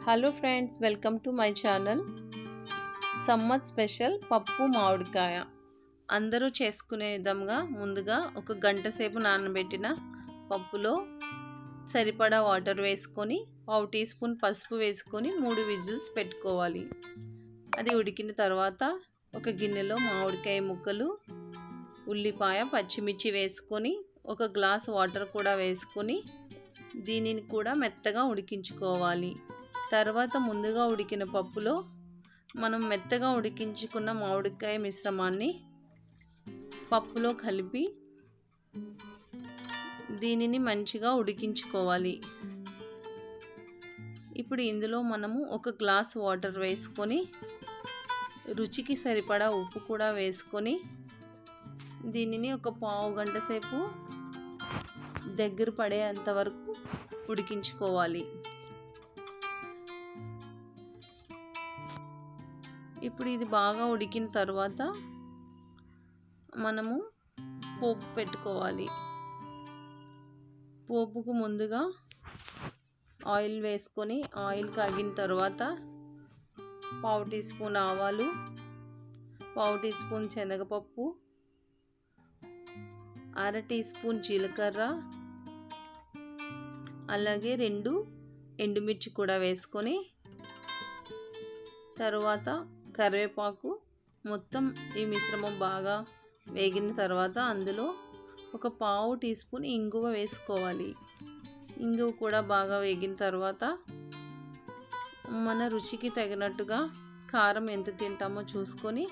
Hello friends, welcome to my channel. Summer special పప్పు మామిడికాయ అందరూ చేసుకునే విధంగా ముందుగా ఒక గంట సేపు నానబెట్టిన పప్పులో సరిపడా వాటర్ వేసుకొని 1/2 టీ స్పూన్ పసుపు వేసుకొని 3 విజిల్స్ పెట్టుకోవాలి. అది ఉడికిన తర్వాత ఒక గిన్నెలో మామిడికాయ ముక్కలు, ఉల్లిపాయ, పచ్చిమిర్చి వేసుకొని ఒక గ్లాస్ వాటర్ కూడా వేసుకొని దీనిని కూడా మెత్తగా ఉడికించుకోవాలి. తర్వాత ముందుగా ఉడికిన పప్పులో మనం మెత్తగా ఉడికించుకున్న మామిడికాయ మిశ్రమాన్ని పప్పులో కలిపి దీనిని మంచిగా ఉడికించుకోవాలి. ఇప్పుడు ఇందులో మనము ఒక గ్లాస్ వాటర్ వేసుకొని రుచికి సరిపడా ఉప్పు కూడా వేసుకొని దీనిని ఒక పావు గంట సేపు దగ్గర పడేంత వరకు ఉడికించుకోవాలి. ఇప్పుడు ఇది బాగా ఉడికిన తర్వాత మనము పోపు పెట్టుకోవాలి. పోపుకు ముందుగా ఆయిల్ వేసుకొని ఆయిల్ కాగిన తర్వాత 1/2 టీ స్పూన్ ఆవాలు, 1/2 టీ స్పూన్ శనగపప్పు, 1/2 టీ స్పూన్ జీలకర్ర, అలాగే 2 ఎండుమిర్చి కూడా వేసుకొని తర్వాత కరివేపాకు, మొత్తం ఈ మిశ్రమం బాగా వేగిన తర్వాత అందులో ఒక 1/2 టీ స్పూన్ ఇంగువ వేసుకోవాలి. ఇంగువ కూడా బాగా వేగిన తర్వాత మన రుచికి తగినట్టుగా కారం ఎంత తింటామో చూసుకొని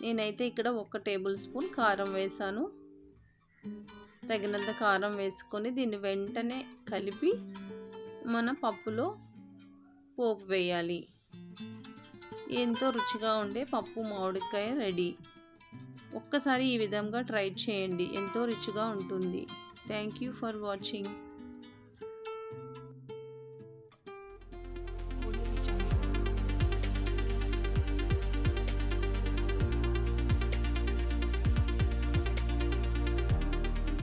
నేనైతే ఇక్కడ 1 టేబుల్ స్పూన్ కారం వేసాను. తగినంత కారం వేసుకొని దీన్ని వెంటనే కలిపి మన పప్పులో పోపు వేయాలి. ఎంతో రుచిగా ఉండే పప్పు మామిడికాయ రెడీ. ఒక్కసారి ఈ విధంగా ట్రై చేయండి, ఎంతో రుచిగా ఉంటుంది. Thank you for watching.